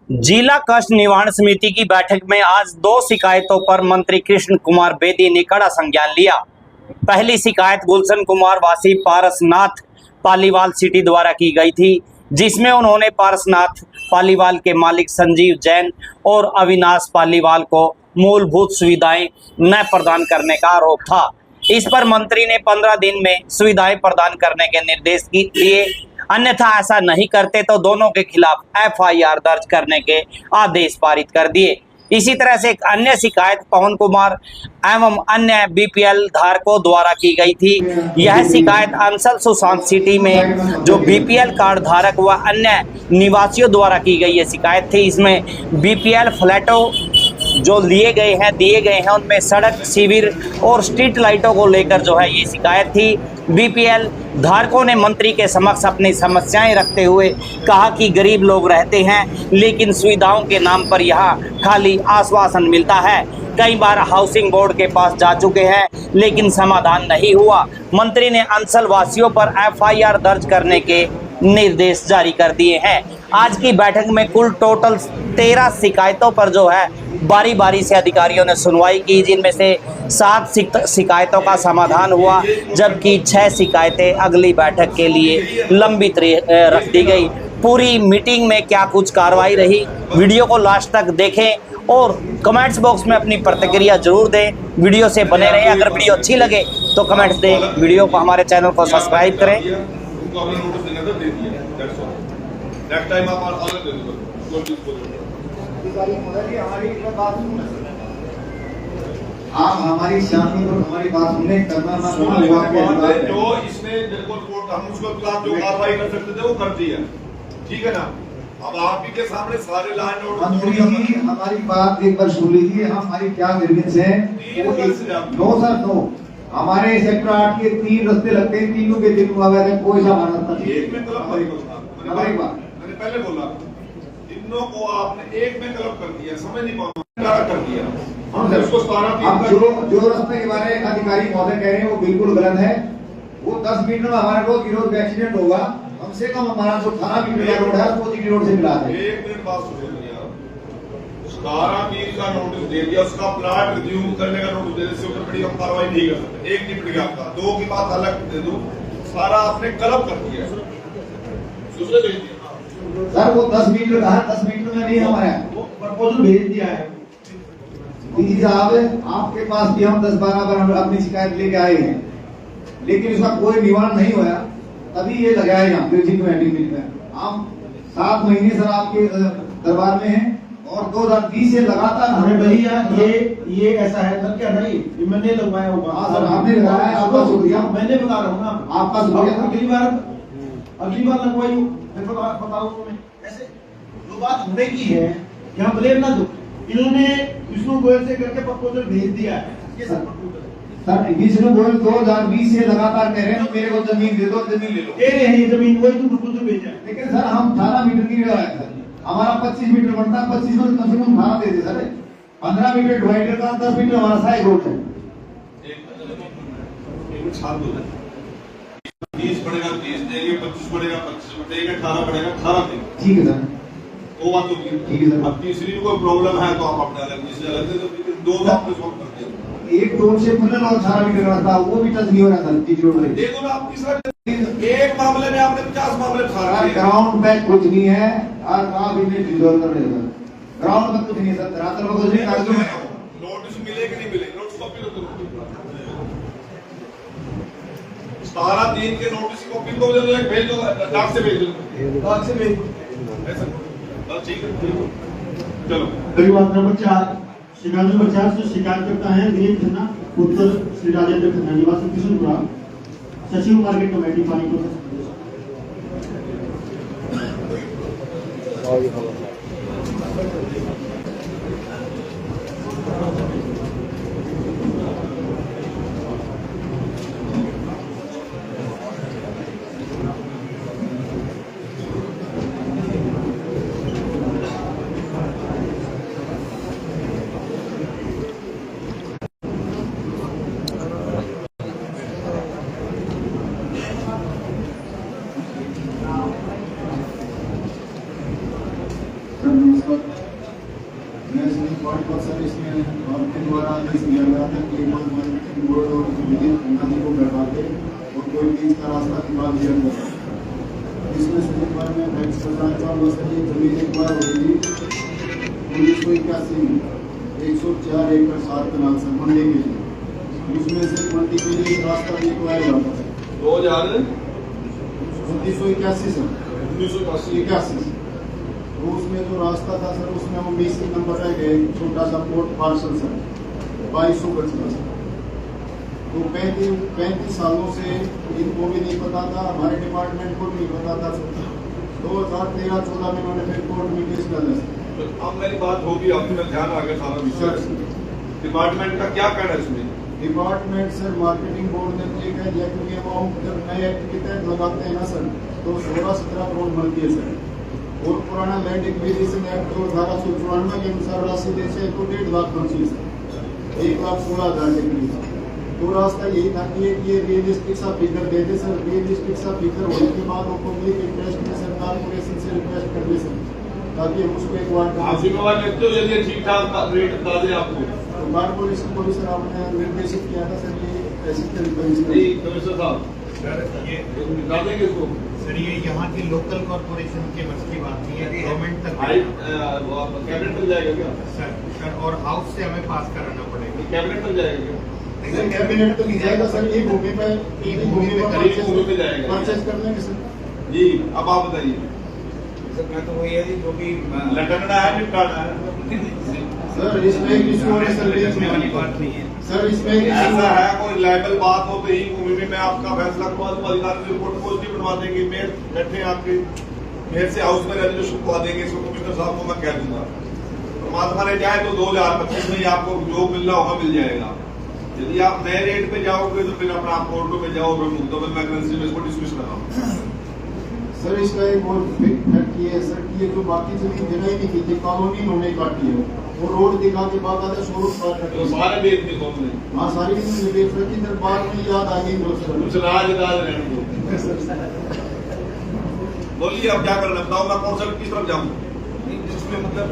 जिला कष्ट निवारण समिति की बैठक में आज दो शिकायतों पर मंत्री कृष्ण कुमार बेदी ने कड़ा संज्ञान लिया। पहली शिकायत गुलशन कुमार वासी पारसनाथ पालीवाल सिटी द्वारा की गई थी, जिसमें उन्होंने पारसनाथ पालीवाल के मालिक संजीव जैन और अविनाश पालीवाल को मूलभूत सुविधाएं न प्रदान करने का आरोप था। इस पर मंत्री ने 15 दिन में सुविधाएं प्रदान करने के निर्देश दिए, अन्यथा ऐसा नहीं करते तो दोनों के खिलाफ एफआईआर दर्ज करने के आदेश पारित कर दिए। इसी तरह से एक अन्य शिकायत पवन कुमार एवं अन्य बीपीएल धारकों द्वारा की गई थी। यह शिकायत अंसल सुशांत सिटी में जो बीपीएल कार्ड धारक व अन्य निवासियों द्वारा की गई ये शिकायत थी। इसमें बीपीएल फ्लैटों जो दिए गए हैं उनमें सड़क, शिविर और स्ट्रीट लाइटों को लेकर जो है ये शिकायत थी। बीपीएल धारकों ने मंत्री के समक्ष अपनी समस्याएं रखते हुए कहा कि गरीब लोग रहते हैं, लेकिन सुविधाओं के नाम पर यहाँ खाली आश्वासन मिलता है। कई बार हाउसिंग बोर्ड के पास जा चुके हैं, लेकिन समाधान नहीं हुआ। मंत्री ने अंचल वासियों पर एफआईआर दर्ज करने के निर्देश जारी कर दिए हैं। आज की बैठक में कुल टोटल 13 शिकायतों पर जो है बारी बारी से अधिकारियों ने सुनवाई की, जिनमें से 7 शिकायतों का समाधान हुआ, जबकि 6 शिकायतें अगली बैठक के लिए लंबित रख दी गई। पूरी मीटिंग में क्या कुछ कार्रवाई रही, वीडियो को लास्ट तक देखें और कमेंट्स बॉक्स में अपनी प्रतिक्रिया जरूर दें। वीडियो से बने रहें। अगर वीडियो अच्छी लगे तो कमेंट्स दें, वीडियो को हमारे चैनल को सब्सक्राइब करें। नेक्स्ट टाइम आप अलग दे दो। आप हमारी शांति पर हमारी बात सुनने करना ना जो इसने बिल्कुल कोर्ट हम उसके खिलाफ जो कार्रवाई कर सकते थे वो कर दी है, ठीक है ना। अब आप ही के सामने सारे लाइन और मंत्री जी हमारी बात एक बार सुन लीजिए। हमारी क्या ग्रीवेंस है? नो सर नो, हमारे सेक्टर 8 के 3 रास्ते लगते हैं, तीनों के दिन हुआ है, कोई सा मानता नहीं। एक में क्लब हमारी बात मैंने पहले बोला, तीनों को आपने एक में क्लब कर दिया, समझ नहीं पाऊंगा कर दिया। हम उसको 17 अब जो रास्ते के बारे में अधिकारी महोदय कह रहे हैं वो बिल्कुल गलत है। वो 10 मीटर में हमारे रोज एक्सीडेंट होगा, कम से कम हमारा जो 18 मीटर का रोड है उसको जीटी रोड से मिला है। 1 मिनट बात सुनिए यार। 17 मील का नोटिस दे दिया, उसका प्लाट रिव्यू करने का नोटिस दे दिया, उससे बड़ी हम कार्रवाई नहीं कर सकते। एक निपट गया आपका, 2 की बात अलग दे दो, सारा आपने क्लब कर दिया, दूसरे भेज दिया। सर वो 10 मीटर कहा, 10 मीटर में नहीं हमारा वो प्रपोजल भेज दिया है। डीजी साहब आपके पास भी हम 10-12 बार अपनी शिकायत लेके आए हैं, लेकिन इसका कोई निवारण नहीं हुआ। तभी ये लगाया यहाँ में हम 7 महीने सर आपके दरबार में हैं और 2020 से लगातार हमें भैया ये ऐसा है सर क्या नहीं, मैंने लगवाया होगा। हाँ सर आपने लगाया है, आपका शुक्रिया। मैंने बता रहा हूँ ना आपका शुक्रिया। अगली बार लगवाई बताऊँ मैं ऐसे जो बात होने की है, यहाँ ब्लेम ना दो। इन्होंने विष्णु गोयल से करके प्रपोजल भेज दिया है। ये सर विष्णु गोयल 2020 से लगातार कह रहे हैं मेरे को जमीन दे दो, जमीन ले लो। कह रहे हैं ये जमीन वही तुम प्रपोजल भेजा है, लेकिन सर हम 18 मीटर की लगाया सर, हमारा 25 मीटर बनता है, 25 में कम से कम 18 दे दे सर। 15 मीटर डिवाइडर का 10 मीटर हमारा साइड रोड है। 30 पड़ेगा 30 देंगे, 25 पड़ेगा 25 देंगे, 18 पड़ेगा 18 देंगे। ठीक है सर, वो बात तो ठीक है सर। अब तीसरी कोई प्रॉब्लम है तो आप अपने अलग से अलग दे दो, दो आपने सॉल्व कर दिया। एक रोड से पुनः 18 मीटर का था, वो भी टच नहीं हो रहा था जीटी रोड में। देखो ना आप तीसरा एक मामले में आपने 50 मामले सर ग्राउंड पे कुछ नहीं है और आप इन्हें रिजॉल्व कर रहे हैं। ग्राउंड पे कुछ नहीं है सर, धरातल पर कुछ नहीं, कागजों में नोटिस मिले कि नहीं मिले, नोटिस कॉपी तो करो। 17/3 के नोटिस की कॉपी को दे दो, एक भेज दो, डाक से भेज दो, डाक से भेज ऐसा ठीक है। चलो अगली बात नंबर 4, शिकायत नंबर 4 से शिकायत करता है दिलीप खन्ना, उत्तर श्री राजेंद्र खन्ना, निवासी किशनपुरा, सचिव मार्केट कमेटी पानीपत। वक्त मैं सिर्फ 40% इसमें आपके द्वारा आदेश दिया गया था कि मार्केटिंग बोर्ड और विद्युत नदी को बढ़ा के और कोई बीच का रास्ता निकाल दिया गया। इसमें से एक बार मैं फैक्स बताना चाहूँगा सर, ये जमीन एक बार होगी 1981 में 104 एकड़ 7 कनाल सर मंडी के लिए, उसमें से मंडी के लिए एक रास्ता भी एक्वायर हुआ था 1981 सर 1981। तो उसमें जो रास्ता था सर उसमें हम 20 नंबर रह गए, छोटा सा पोर्ट पार्सल सर 2200 गज का सर। तो 35 सालों से इनको भी नहीं पता था, हमारे डिपार्टमेंट को नहीं पता था सर। 2013-14 में उन्होंने फिर कोर्ट में केस डाला सर। तो अब मेरी बात होगी, आपके में ध्यान आ गया सारा विषय। डिपार्टमेंट का क्या कहना है इसमें? डिपार्टमेंट सर मार्केटिंग बोर्ड ने ये कह दिया क्योंकि अमाउंट जब नए एक्ट के तहत लगाते हैं ना सर तो 16-17 करोड़ मिलती है सर, और पुराना लैंड एक्विजिशन एक्ट 1894 के अनुसार राशि देते तो 1.5 लाख बनती है सर, 1,16,000 के करीब। तो रास्ता यही था कि ये रियलिस्टिक सा फिगर दे दे सर। रियलिस्टिक सा फिगर होने के बाद वो पब्लिक इंटरेस्ट में सर कॉर्पोरेशन से रिक्वेस्ट कर दे सर, ताकि हम उसको एक बार आप जिम्मेवार लेते हो यदि ठीक ठाक रेट बता दें आपको। तो कॉर्पोरेशन को भी सर आपने निर्देशित किया था सर कि ऐसी तरीके नहीं कमिश्नर साहब सर ये बता देंगे इसको। सर ये यहाँ की लोकल कॉरपोरेशन के बस की बात नहीं है, गवर्नमेंट तक कैबिनेट तक जाएगा क्या? सर और हाउस से हमें पास कराना पड़ेगा। कैबिनेट तक जाएगा क्या? सर कैबिनेट तो नहीं जाएगा सर, ये भूमि पे जाएगा परचेज कर लेंगे सर। जी अब आप बताइए। सर मैं तो वही है जी जो भी लटकना है निपटाना है सर इसमें एक इशू है सर, इसमें वाली बात नहीं है सर इसमें एक इशू ऐसा है कोई लाइबल बात हो तो ही भूमि में मैं आपका फैसला करवा दूँ, अधिकारी रिपोर्ट पॉजिटिव बनवा देंगे, मेयर बैठे आपके मेयर से हाउस में रेजोल्यूशन करवा देंगे, इसको कमिश्नर साहब को मैं कह दूंगा। परमात्मा ने चाहे तो 2025 में ही आपको जो मिलना होगा मिल जाएगा। यदि आप नए रेट पे जाओगे तो फिर अपना आप कोर्टों में जाओ, फिर मुकदमे में करेंसी में इसको डिसमिस कराओ। सर इसका एक और फैक्ट ये है सर कि ये जो बाकी जमीन जगह नहीं की थी कॉलोनी उन्होंने काटी है, वो रोड दिखा के बाकायदा शोरूम काट रखे तो सारे बेच दी कौन हाँ सारी बेच रखी सर, बाद में याद आ गई कुछ राज रहने दो। बोलिए अब क्या करना बताओ, मैं कौन सा किस तरफ जाऊँ? जिसमें मतलब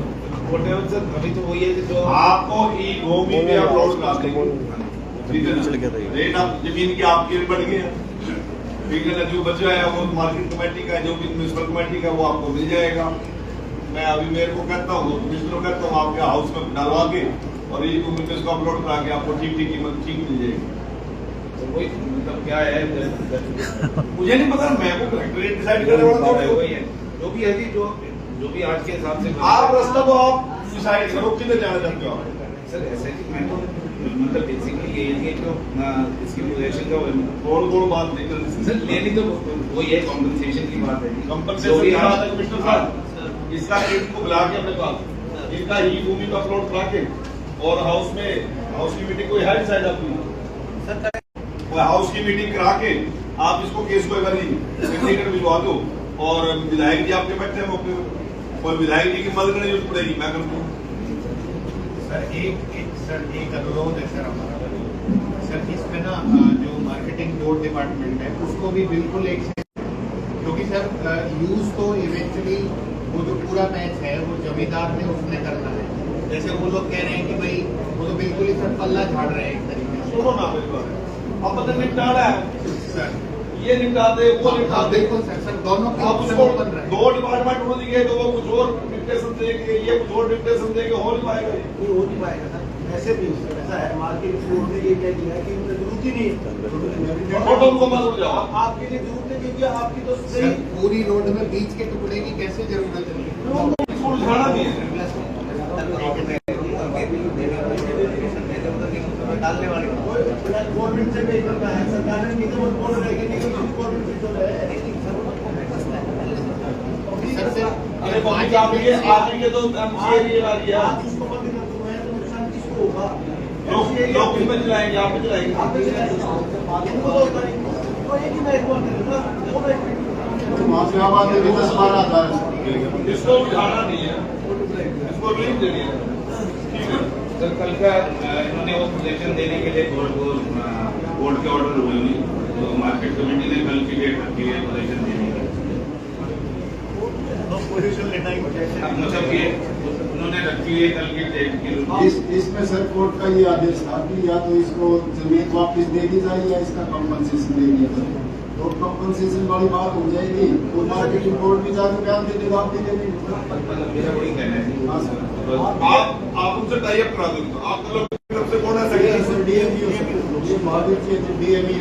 whatever सर अभी तो वही है कि जो आपको ई भूमि पे अपलोड करा देंगे, ठीक है ना? रेट आप जमीन की आपके बढ़ गए हैं, ठीक है ना? जो बचा है वो मार्केट कमेटी का, जो भी म्यूनसिपल कमेटी का वो आपको मिल जाएगा। मैं अभी मेरे को कहता हूँ मिनिस्टर को कहता हूँ आपके हाउस में डालवा के और ई भूमि पे इसको अपलोड करा के आपको ठीक ठीक कीमत ठीक मिल जाएगी। तो वही मतलब क्या है मुझे नहीं पता, मैं को रेट डिसाइड करने वाला थोड़ी हूँ। वही है जो भी है जी जो भी आज के हिसाब से आप रास्ता तो आप डिसाइड करो किधर जाना चाहते हो आप। सर ऐसे कि मैं तो मतलब बेसिकली यही है कि इसकी पोजीशन का थोड़ बात नहीं कर सर लेनी तो वही है कॉम्पनसेशन की बात है कंपनसेशन की बात है कमिश्नर साहब। इसका रेट को बुला के अपने पास इनका ही भूमि को अपलोड करा के और हाउस की मीटिंग कोई है डिसाइड आपकी हाउस की मीटिंग करा के आप इसको केस को एक बार सिग्नेचर भिजवा दो और विधायक जी आपके बैठे हैं मौके पर और विधायक जी की मदद करने की जरूरत पड़ेगी, मैं कर दूँ। सर एक अनुरोध है सर हमारा सर इसमें ना जो मार्केटिंग बोर्ड डिपार्टमेंट है उसको भी बिल्कुल एक क्योंकि सर यूज तो इवेंचुअली वो जो पूरा मैच है वो जमींदार ने उसने करना है। जैसे वो लोग कह रहे हैं कि भाई वो तो बिल्कुल ही सर पल्ला झाड़ रहे हैं एक तरीके से। सुनो ना मेरी बात, अब पता निपटाना है सर ये निपटा दे वो निपटा दे। बिल्कुल सर दोनों के आप ऑप्शन उसको ओपन रहे। दो डिपार्टमेंट हो दिए तो वो कुछ और डिक्टेशन देंगे, ये कुछ और डिक्टेशन देंगे, हो नहीं पाएगा ये। नहीं हो नहीं पाएगा सर, ऐसे भी ऐसा है मार्केट बोर्ड ने ये कह दिया है कि उनको जरूरत ही नहीं है। फोटो को मत उड़ जाओ। आपके लिए जरूरत है क्योंकि आपकी तो सर पूरी रोड में बीच के टुकड़े की कैसे जरूरत है? इसको उलझाना नहीं है। डालने वाले गवर्नमेंट से नहीं करना है, सरकार ने नहीं तो बोल रहे हैं कि गवर्नमेंट से तो है। सर अरे बाकी आप ये आगे तो एमसीए ये वाली है, आप उसको बंद कर दो है तो नुकसान किसको होगा? लोग किसमें चलाएंगे, आप में चलाएंगे। आप भी चलाएंगे, इनको तो करेंगे। तो एक ही मैं एक बार करूँगा, वो मैं माफियाबाद में भी 10-12 हज़ार इसको उठाना नहीं है, इसको रिलीफ देनी है, ठीक है। सर कल का इन्होंने वो पोजीशन देने के लिए बोर्ड के ऑर्डर हुए नहीं तो मार्केट कमेटी ने कल की डेट रखी है पोजीशन देने की। पोजीशन लेना ही मतलब ये उन्होंने रखी हुई है कल की डेट की। इसमें सर कोर्ट का ये आदेश था कि या तो इसको जमीन वापस दे दी जाए या इसका कंपनसेशन दे दिया जाए। तो कंपनसेशन वाली बात हो जाएगी तो मार्केटिंग बोर्ड भी जाकर बयान दे देगा, आप दे देंगे। मेरा वही कहना है। हाँ सर, आप उनसे टाई अप करा दो, आप तो लोग तरफ से कौन है sir DME Mahavir ji DME